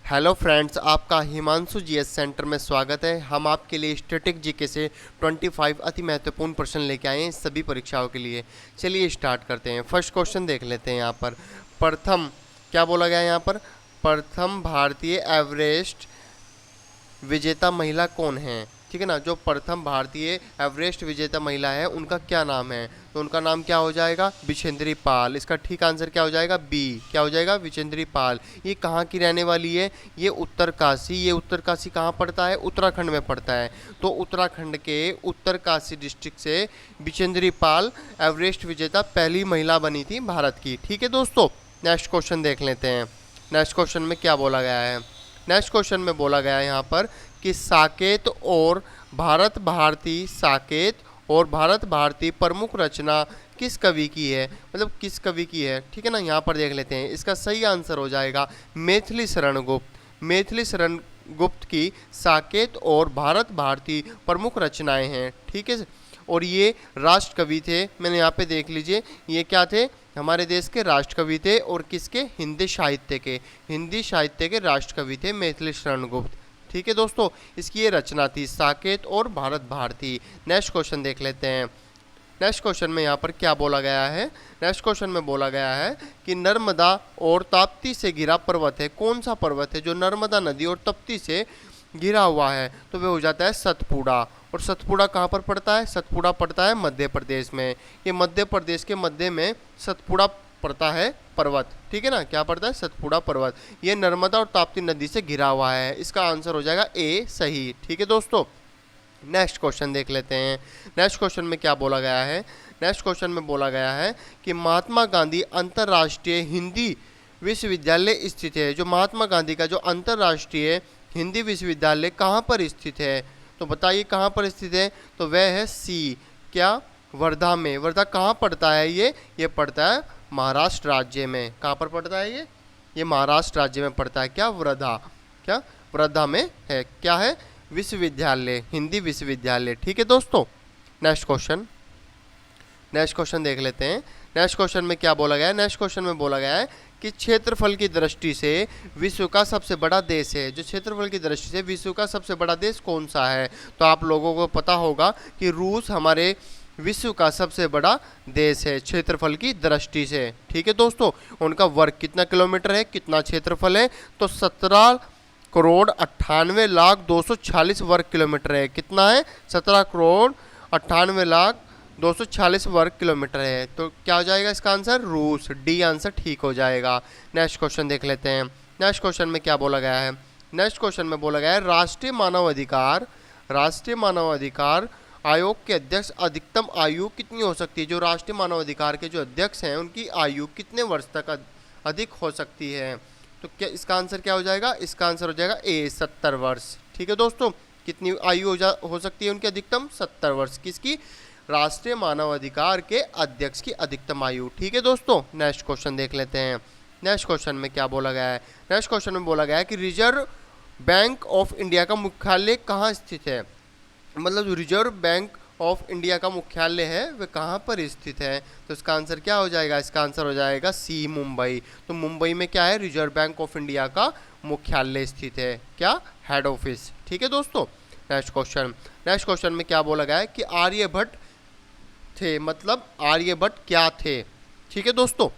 Hello friends, आपका Himanshu GS centre में स्वागत है। हम आपके लिए स्टैटिक जीके से 25 अति महत्वपूर्ण प्रश्न लेके आए हैं सभी परीक्षाओं के लिए। चलिए स्टार्ट करते हैं। फर्स्ट क्वेश्चन देख लेते हैं। यहाँ पर प्रथम क्या बोला गया है? यहाँ पर प्रथम भारतीय एवरेस्ट विजेता महिला कौन है? ठीक है ना। जो प्रथम भारतीय एवरेस्ट विजेता महिला है उनका क्या नाम है? तो उनका नाम क्या हो जाएगा? विजेंद्री पाल। इसका ठीक आंसर क्या हो जाएगा? बी। क्या हो जाएगा? विजेंद्री पाल। ये कहाँ की रहने वाली है? ये उत्तरकाशी। ये उत्तरकाशी कहाँ पड़ता है? उत्तराखंड में पड़ता है। तो उत्तराखंड के उत्तरकाशी डिस्ट्रिक्ट से विजेंद्री पाल एवरेस्ट विजेता पहली महिला बनी थी भारत की। ठीक है दोस्तों, नेक्स्ट क्वेश्चन देख लेते हैं। नेक्स्ट क्वेश्चन में क्या बोला गया है? नेक्स्ट क्वेश्चन में बोला गया है यहाँ पर कि साकेत और भारत भारती प्रमुख रचना किस कवि की है? मतलब किस कवि की है? ठीक है ना। यहाँ पर देख लेते हैं। इसका सही आंसर हो जाएगा मैथिली शरण गुप्त। मैथिली शरण गुप्त की साकेत और भारत भारती प्रमुख रचनाएं हैं। ठीक है। और ये राष्ट्र कवि थे। मैंने यहाँ पे देख लीजिए, ये क्या थे? हमारे देश के राष्ट्र कवि थे। और किसके? हिंदी साहित्य के राष्ट्र कवि थे मैथिली शरण गुप्त। ठीक है दोस्तों, इसकी ये रचना थी साकेत और भारत भारती। नेक्स्ट क्वेश्चन देख लेते हैं। नेक्स्ट क्वेश्चन में यहाँ पर क्या बोला गया है? नेक्स्ट क्वेश्चन में बोला गया है कि नर्मदा और ताप्ती से घिरा पर्वत है। कौन सा पर्वत है जो नर्मदा नदी और ताप्ती से घिरा हुआ है? तो वह हो जाता है सतपुड़ा। और सतपुड़ा कहाँ पर पड़ता है? सतपुड़ा पड़ता है मध्य प्रदेश में। ये मध्य प्रदेश के मध्य में सतपुड़ा पड़ता है पर्वत। ठीक है ना। क्या पड़ता है? सतपुड़ा पर्वत। ये नर्मदा और ताप्ती नदी से घिरा हुआ है। इसका आंसर हो जाएगा ए, सही। ठीक है दोस्तों, नेक्स्ट क्वेश्चन देख लेते हैं। नेक्स्ट क्वेश्चन में क्या बोला गया है? नेक्स्ट क्वेश्चन में बोला गया है कि महात्मा गांधी अंतर्राष्ट्रीय हिंदी विश्वविद्यालय स्थित है। जो महात्मा गांधी का जो अंतर्राष्ट्रीय हिंदी विश्वविद्यालय कहाँ पर स्थित है? तो बताइए कहाँ पर स्थित है? तो वह है सी। क्या? वर्धा में। वर्धा कहाँ पड़ता है? ये पड़ता है महाराष्ट्र राज्य में। कहाँ पर पड़ता है ये महाराष्ट्र राज्य में पड़ता है। क्या? वर्धा। क्या? वर्धा में है। क्या है? विश्वविद्यालय, हिंदी विश्वविद्यालय। ठीक है दोस्तों, नेक्स्ट क्वेश्चन देख लेते हैं। नेक्स्ट क्वेश्चन में क्या बोला गया है? नेक्स्ट क्वेश्चन में बोला गया है कि क्षेत्रफल की दृष्टि से विश्व का सबसे बड़ा देश है। जो क्षेत्रफल की दृष्टि से विश्व का सबसे बड़ा देश कौन सा है? तो आप लोगों को पता होगा कि रूस हमारे विश्व का सबसे बड़ा देश है क्षेत्रफल की दृष्टि से। ठीक है दोस्तों, उनका वर्ग कितना किलोमीटर है? कितना क्षेत्रफल है? तो 17,98,0240 वर्ग किलोमीटर है। कितना है? 17,98,0240 वर्ग किलोमीटर है। तो क्या हो जाएगा इसका आंसर? रूस। डी आंसर ठीक हो जाएगा। नेक्स्ट क्वेश्चन देख लेते हैं। नेक्स्ट क्वेश्चन में क्या बोला गया है? नेक्स्ट क्वेश्चन में बोला गया है राष्ट्रीय मानव अधिकार आयोग के अध्यक्ष अधिकतम आयु कितनी हो सकती है? जो राष्ट्रीय मानव अधिकार के जो अध्यक्ष हैं उनकी आयु कितने वर्ष तक अधिक हो सकती है? तो क्या इसका आंसर क्या हो जाएगा? इसका आंसर हो जाएगा ए, 70 वर्ष। ठीक है दोस्तों, कितनी आयु हो सकती है उनकी? अधिकतम 70 वर्ष। किसकी? राष्ट्रीय मानव अधिकार के अध्यक्ष की अधिकतम आयु। ठीक है दोस्तों, नेक्स्ट क्वेश्चन देख लेते हैं। नेक्स्ट क्वेश्चन में क्या बोला गया है? नेक्स्ट क्वेश्चन में बोला गया है कि रिजर्व बैंक ऑफ इंडिया का मुख्यालय कहाँ स्थित है? मतलब जो रिजर्व बैंक ऑफ इंडिया का मुख्यालय है वह कहाँ पर स्थित है? तो इसका आंसर क्या हो जाएगा? इसका आंसर हो जाएगा सी, मुंबई। तो मुंबई में क्या है? रिजर्व बैंक ऑफ इंडिया का मुख्यालय स्थित है। क्या? Head office. ठीक है दोस्तों, नेक्स्ट क्वेश्चन में क्या बोला गया है कि आर्यभट्ट थे। मतलब आर्यभट्ट क्या थे? ठीक है दोस्तों,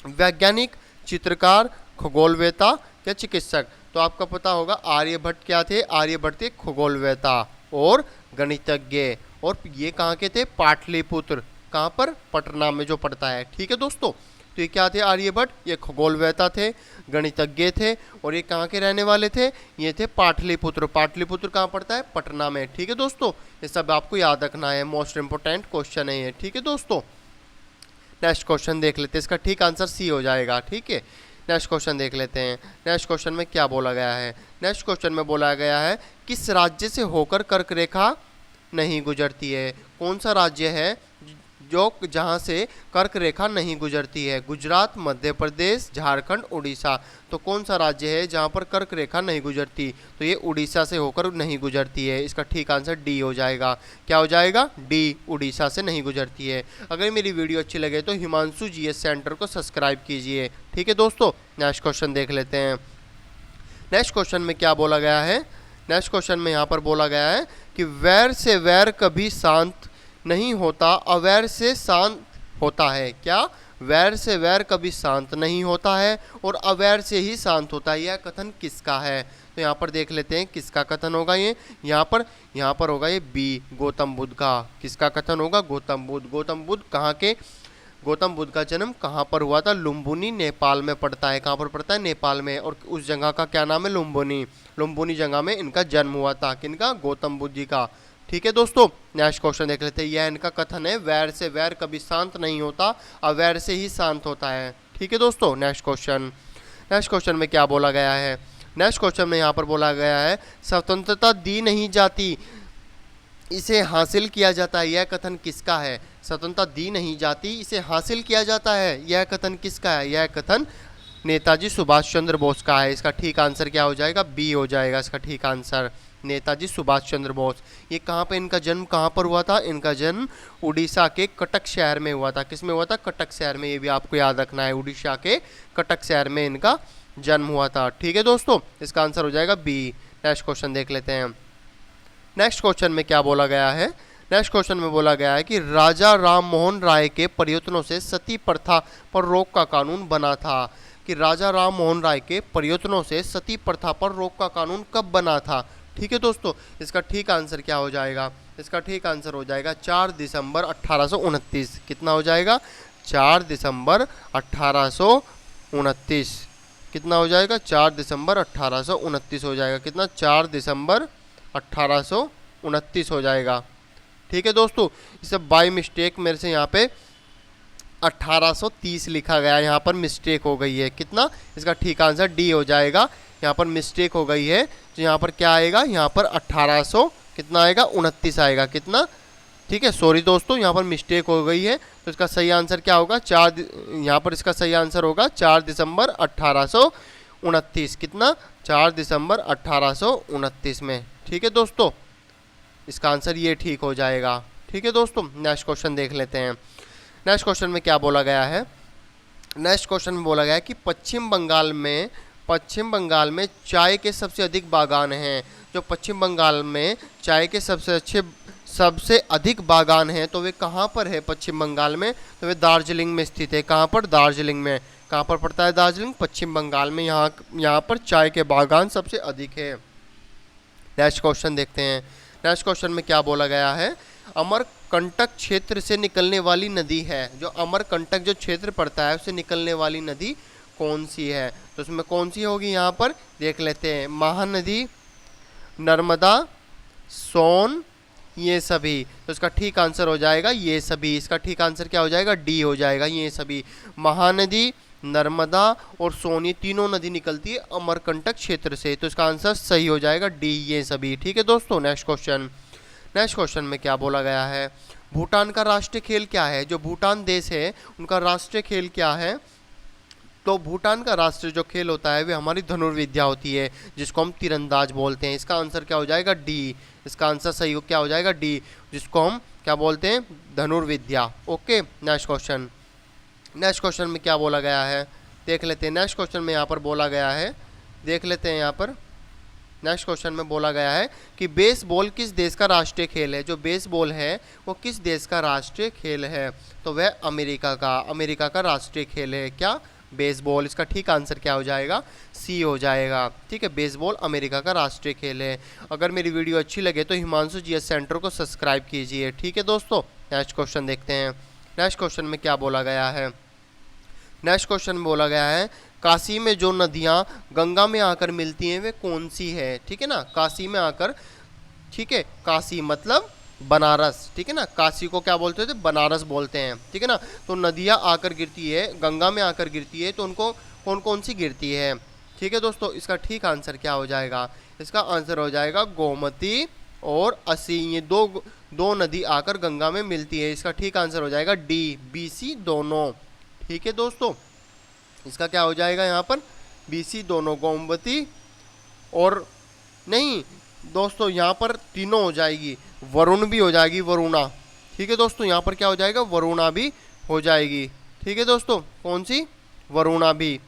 वैज्ञानिक, चित्रकार, खगोलवेता या चिकित्सक? तो आपका पता होगा आर्यभट्ट क्या थे? आर्यभट्ट थे खगोलवेता और गणितज्ञ। और ये कहाँ के थे? पाटलिपुत्र। कहाँ पर? पटना में जो पड़ता है। ठीक है दोस्तों, तो ये क्या थे? आर्यभट्ट, ये खगोलवेता थे, गणितज्ञ थे, और ये कहाँ के रहने वाले थे? ये थे पाटलिपुत्र। पाटलिपुत्र कहाँ पड़ता है? पटना में। ठीक है दोस्तों, ये सब आपको याद रखना है। मोस्ट इंपोर्टेंट क्वेश्चन है ये। ठीक है दोस्तों, नेक्स्ट क्वेश्चन देख लेते हैं। इसका ठीक आंसर सी हो जाएगा। ठीक है, नेक्स्ट क्वेश्चन देख लेते हैं। नेक्स्ट क्वेश्चन में क्या बोला गया है? नेक्स्ट क्वेश्चन में बोला गया है किस राज्य से होकर कर्क रेखा नहीं गुजरती है? कौन सा राज्य है जो जहां से कर्क रेखा नहीं गुजरती है? गुजरात, मध्य प्रदेश, झारखंड, उड़ीसा। तो कौन सा राज्य है जहां पर कर्क रेखा नहीं गुजरती? तो ये उड़ीसा से होकर नहीं गुजरती है। इसका ठीक आंसर डी हो जाएगा। क्या हो जाएगा? डी, उड़ीसा से नहीं गुजरती है। अगर मेरी वीडियो अच्छी लगे तो हिमांशु जीएस सेंटर को सब्सक्राइब कीजिए। ठीक है दोस्तों, नेक्स्ट क्वेश्चन देख लेते हैं। नेक्स्ट क्वेश्चन में क्या बोला गया है, नेक्स्ट क्वेश्चन में यहाँ पर बोला गया है कि वैर से वैर कभी शांत नहीं होता, अवैर से शांत होता है। क्या? वैर से वैर कभी शांत नहीं होता है और अवैर से ही शांत होता है। यह कथन किसका है? तो यहाँ पर देख लेते हैं किसका कथन होगा ये। यहाँ पर होगा ये बी, गौतम बुद्ध का। किसका कथन होगा? गौतम बुद्ध। गौतम बुद्ध कहाँ के? गौतम बुद्ध का जन्म कहाँ पर हुआ था? लुम्बिनी, नेपाल में पड़ता है। कहाँ पर पड़ता है? नेपाल में। और उस जगह का क्या नाम है? लुम्बिनी। लुम्बिनी जगह में इनका जन्म हुआ था। किनका? गौतम बुद्ध जी का। ठीक है दोस्तों, नेक्स्ट क्वेश्चन देख लेते हैं। यह इनका कथन है, वैर से वैर कभी शांत नहीं होता, अवैर से ही शांत होता है। ठीक है दोस्तों, नेक्स्ट क्वेश्चन। नेक्स्ट क्वेश्चन में क्या बोला गया है? नेक्स्ट क्वेश्चन में यहाँ पर बोला गया है स्वतंत्रता दी नहीं जाती, इसे हासिल किया जाता है। यह कथन किसका है? स्वतंत्रता दी नहीं जाती, इसे हासिल किया जाता है। यह कथन किसका है? यह कथन नेताजी सुभाष चंद्र बोस का है। इसका ठीक आंसर क्या हो जाएगा? बी हो जाएगा इसका ठीक आंसर, नेताजी सुभाष चंद्र बोस। ये कहाँ पे इनका जन्म कहाँ पर हुआ था? इनका जन्म उड़ीसा के कटक शहर में हुआ था। किस में हुआ था? कटक शहर में। ये भी आपको याद रखना है, उड़ीसा के कटक शहर में इनका जन्म हुआ था। ठीक है दोस्तों, इसका आंसर हो जाएगा बी। नेक्स्ट क्वेश्चन देख लेते हैं। नेक्स्ट क्वेश्चन में क्या बोला गया है? नेक्स्ट क्वेश्चन में बोला गया है कि राजा राम मोहन राय के प्रयत्नों से सती प्रथा पर रोक का कानून बना था। कि राजा राम मोहन राय के प्रयत्नों से सती प्रथा पर रोक का कानून कब बना था? ठीक है दोस्तों, इसका ठीक आंसर क्या हो जाएगा? इसका ठीक आंसर हो जाएगा 4 दिसंबर 1829। कितना हो जाएगा? 4 दिसंबर 1829। कितना हो जाएगा? 4 दिसंबर 1829 हो जाएगा। कितना? 4 दिसंबर 1829 हो जाएगा। ठीक है दोस्तों, इसे बाय मिस्टेक मेरे से यहाँ पे 1830 लिखा गया, यहाँ पर मिस्टेक हो गई है। कितना? इसका ठीक आंसर डी हो जाएगा। यहाँ पर मिस्टेक हो गई है, तो यहाँ पर क्या आएगा? यहाँ पर 1800 कितना आएगा? 29 आएगा। कितना? ठीक है, सॉरी दोस्तों, यहाँ पर मिस्टेक हो गई है। तो इसका सही आंसर क्या होगा? यहाँ पर इसका सही आंसर होगा 4 दिसंबर 1829। कितना? 4 दिसंबर 1829 में। ठीक है दोस्तों, इसका आंसर ये ठीक हो जाएगा। ठीक है दोस्तों, नेक्स्ट क्वेश्चन देख लेते हैं। नेक्स्ट क्वेश्चन में क्या बोला गया है? नेक्स्ट क्वेश्चन में बोला गया है कि पश्चिम बंगाल में चाय के सबसे अधिक बागान हैं। जो पश्चिम बंगाल में चाय के सबसे अधिक बागान हैं, तो वे कहाँ पर है? पश्चिम बंगाल में, तो वे दार्जिलिंग में स्थित है। कहाँ पर? दार्जिलिंग में। कहाँ पर पड़ता है दार्जिलिंग? पश्चिम बंगाल में। यहाँ पर चाय के बागान सबसे अधिक है। नेक्स्ट क्वेश्चन देखते हैं। नेक्स्ट क्वेश्चन में क्या बोला गया है? अमरकंटक क्षेत्र से निकलने वाली नदी है। जो अमरकंटक जो क्षेत्र पड़ता है उससे निकलने वाली नदी कौन सी है? तो उसमें कौन सी होगी? यहाँ पर देख लेते हैं। महानदी, नर्मदा, सोन, ये सभी। तो इसका ठीक आंसर हो जाएगा ये सभी। इसका ठीक आंसर क्या हो जाएगा? डी हो जाएगा, ये सभी। महानदी, नर्मदा और सोन, ये तीनों नदी निकलती है अमरकंटक क्षेत्र से। तो इसका आंसर सही हो जाएगा डी, ये सभी। ठीक है दोस्तों, नेक्स्ट क्वेश्चन। नेक्स्ट क्वेश्चन में क्या बोला गया है? भूटान का राष्ट्रीय खेल क्या है? जो भूटान देश है उनका राष्ट्रीय खेल क्या है? तो भूटान का राष्ट्रीय जो खेल होता है वे हमारी धनुर्विद्या होती है, जिसको हम तीरंदाज बोलते हैं। इसका आंसर क्या हो जाएगा? डी। इसका आंसर सही हो क्या हो जाएगा? डी, जिसको हम क्या बोलते हैं? धनुर्विद्या। Okay, next question. Next question में क्या बोला गया है? देख लेते हैं। नेक्स्ट क्वेश्चन में यहाँ पर बोला गया है, देख लेते हैं यहाँ पर। नेक्स्ट क्वेश्चन में बोला गया है कि बेसबॉल किस देश का राष्ट्रीय खेल है? जो बेसबॉल है वो किस देश का राष्ट्रीय खेल है? तो वह अमेरिका का राष्ट्रीय खेल है। क्या? बेसबॉल। इसका ठीक आंसर क्या हो जाएगा? सी हो जाएगा। ठीक है, बेसबॉल अमेरिका का राष्ट्रीय खेल है। अगर मेरी वीडियो अच्छी लगे तो हिमांशु जीएस सेंटर को सब्सक्राइब कीजिए। ठीक है दोस्तों, नेक्स्ट क्वेश्चन देखते हैं। नेक्स्ट क्वेश्चन में क्या बोला गया है? नेक्स्ट क्वेश्चन में बोला गया है काशी में जो नदियाँ गंगा में आकर मिलती हैं वे कौन सी है? ठीक है ना, काशी में आकर। ठीक है, काशी मतलब बनारस। ठीक है ना, काशी को क्या बोलते थे? बनारस बोलते हैं। ठीक है ना, तो नदियाँ आकर गिरती है, गंगा में आकर गिरती है, तो उनको कौन कौन सी गिरती है? ठीक है दोस्तों, इसका ठीक आंसर क्या हो जाएगा? इसका आंसर हो जाएगा गोमती और असी। ये दो नदी आकर गंगा में मिलती है। इसका ठीक आंसर हो जाएगा डी, बी सी दोनों। ठीक है दोस्तों, इसका क्या हो जाएगा यहाँ पर? बी सी दोनों, गोमती और नहीं दोस्तों, यहाँ पर तीनों हो जाएगी, वरुण भी हो जाएगी, वरुणा। ठीक है दोस्तों, यहाँ पर क्या हो जाएगा? वरुणा भी हो जाएगी। ठीक है दोस्तों, कौन सी? वरुणा भी।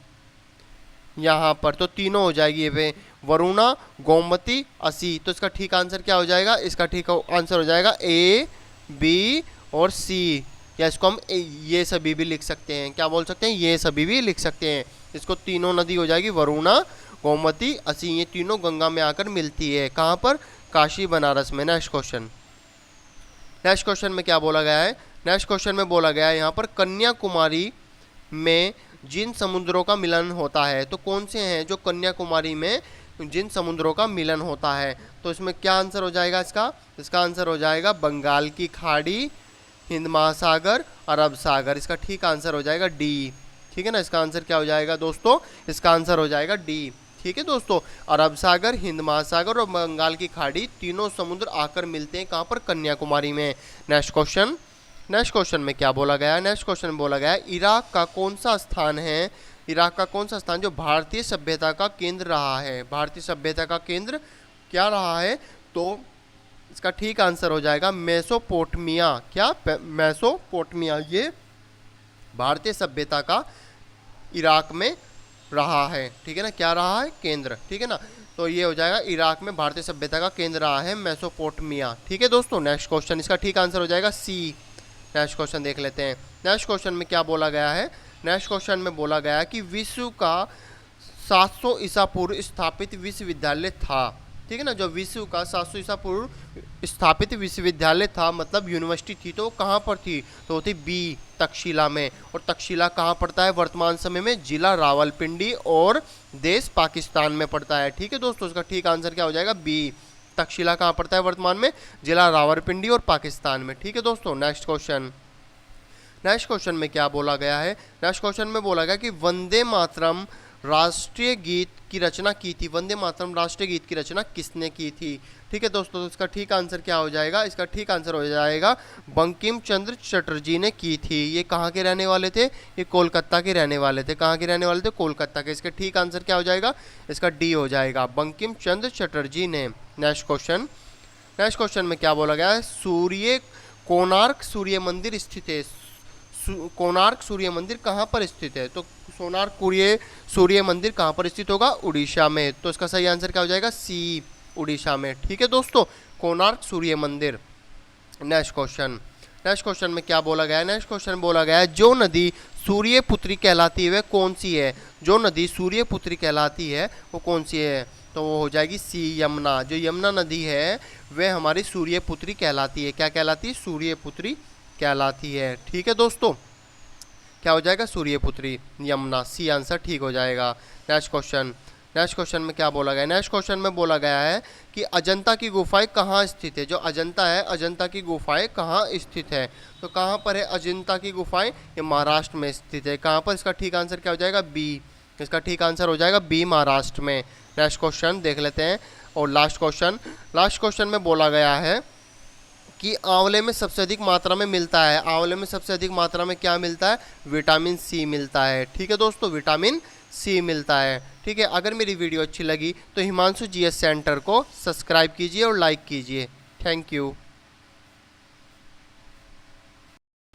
यहाँ पर, तो तीनों हो जाएगी ये पे, वरुणा, गोमती, असी। तो इसका ठीक आंसर क्या हो जाएगा? इसका ठीक आंसर हो जाएगा ए, बी और सी। या इसको हम ये सभी भी लिख सकते हैं। क्या बोल सकते हैं? ये सभी भी लिख सकते हैं। इसको तीनों नदी हो जाएगी, वरुणा, गोमती, असी। ये तीनों गंगा में आकर मिलती है। कहाँ पर? काशी बनारस में। Next question. नेक्स्ट क्वेश्चन में क्या बोला गया है? नेक्स्ट क्वेश्चन में बोला गया है यहाँ पर, कन्याकुमारी में जिन समुद्रों का मिलन होता है, तो कौन से हैं जो कन्याकुमारी में जिन समुद्रों का मिलन होता है? तो इसमें क्या आंसर हो जाएगा इसका? इसका आंसर हो जाएगा बंगाल की खाड़ी, हिंद महासागर, अरब सागर। इसका ठीक आंसर हो जाएगा डी। ठीक है ना, इसका आंसर क्या हो जाएगा दोस्तों? इसका आंसर हो जाएगा डी। ठीक है दोस्तों, अरब सागर, हिंद महासागर और बंगाल की खाड़ी, तीनों समुद्र आकर मिलते हैं कहाँ पर? कन्याकुमारी में। Next question. नेक्स्ट क्वेश्चन में क्या बोला गया है? नेक्स्ट क्वेश्चन में बोला गया है, इराक का कौन सा स्थान है, इराक का कौन सा स्थान जो भारतीय सभ्यता का केंद्र रहा है? भारतीय सभ्यता का केंद्र क्या रहा है? तो इसका ठीक आंसर हो जाएगा मेसोपोटामिया। क्या? मेसोपोटामिया। ये भारतीय सभ्यता का इराक में रहा है। ठीक है ना, क्या रहा है? केंद्र। ठीक है ना, तो ये हो जाएगा इराक में भारतीय सभ्यता का केंद्र रहा है मेसोपोटामिया। ठीक है दोस्तों, नेक्स्ट क्वेश्चन, इसका ठीक आंसर हो जाएगा सी। नेक्स्ट क्वेश्चन देख लेते हैं। नेक्स्ट क्वेश्चन में क्या बोला गया है? नेक्स्ट क्वेश्चन में बोला गया है कि विश्व का 700 ईसा पूर्व स्थापित विश्वविद्यालय था। ठीक है ना, जो विश्व का 700 ईसा पूर्व स्थापित विश्वविद्यालय था, मतलब यूनिवर्सिटी थी, तो वो कहाँ पर थी? तो वो थी बी, तक्षशिला में। और तक्षशिला कहाँ पड़ता है वर्तमान समय में? जिला रावलपिंडी और देश पाकिस्तान में पड़ता है। ठीक है दोस्तों, इसका ठीक आंसर क्या हो जाएगा? बी। तक्षशिला कहाँ पड़ता है वर्तमान में? जिला रावलपिंडी और पाकिस्तान में। ठीक है दोस्तों, नेक्स्ट क्वेश्चन। नेक्स्ट क्वेश्चन में क्या बोला गया है? नेक्स्ट क्वेश्चन में बोला गया कि वंदे मातरम राष्ट्रीय गीत की रचना की थी। वंदे मातरम राष्ट्रीय गीत की रचना किसने की थी? ठीक है दोस्तों, तो इसका ठीक आंसर क्या हो जाएगा? इसका ठीक आंसर हो जाएगा बंकिम चंद्र चटर्जी ने की थी। ये कहाँ के रहने वाले थे? ये कोलकाता के रहने वाले थे। कहाँ के रहने वाले थे? कोलकाता के। इसका ठीक आंसर क्या हो जाएगा? इसका डी हो जाएगा, बंकिम चंद्र चटर्जी ने। Next question. नेक्स्ट क्वेश्चन में क्या बोला गया है? कोणार्क सूर्य मंदिर स्थित है। कोणार्क सूर्य मंदिर कहाँ पर स्थित है? तो कोणार्क सूर्य मंदिर कहाँ पर स्थित होगा? उड़ीसा में। तो इसका सही आंसर क्या हो जाएगा? सी, उड़ीसा में। ठीक है दोस्तों, कोणार्क सूर्य मंदिर। Next question. नेक्स्ट क्वेश्चन में क्या बोला गया है? नेक्स्ट क्वेश्चन बोला गया है, जो नदी सूर्यपुत्री कहलाती है वह कौन सी है? जो नदी सूर्यपुत्री कहलाती है वो कौन सी है? तो वो हो जाएगी सी, यमुना। जो यमुना नदी है वह हमारी सूर्यपुत्री कहलाती है। क्या कहलाती है? सूर्यपुत्री कहलाती है। ठीक है दोस्तों, क्या हो जाएगा? सूर्यपुत्री, यमुना। सी आंसर ठीक हो जाएगा। Next question. नेक्स्ट क्वेश्चन में क्या बोला गया? नेक्स्ट क्वेश्चन में बोला गया है कि अजंता की गुफाएं कहाँ स्थित है? जो अजंता है, अजंता की गुफाएं कहाँ स्थित है? तो कहाँ पर है अजंता की गुफाएं? ये महाराष्ट्र में स्थित है। कहाँ पर? इसका ठीक आंसर क्या हो जाएगा? बी। इसका ठीक आंसर हो जाएगा बी, महाराष्ट्र में। नेक्स्ट क्वेश्चन देख लेते हैं। और लास्ट क्वेश्चन। लास्ट क्वेश्चन में बोला गया है कि आंवले में सबसे अधिक मात्रा में मिलता है। आंवले में सबसे अधिक मात्रा में क्या मिलता है? विटामिन सी मिलता है। ठीक है दोस्तों, विटामिन सी मिलता है। ठीक है, अगर मेरी वीडियो अच्छी लगी तो हिमांशु जीएस सेंटर को सब्सक्राइब कीजिए और लाइक कीजिए। Thank you.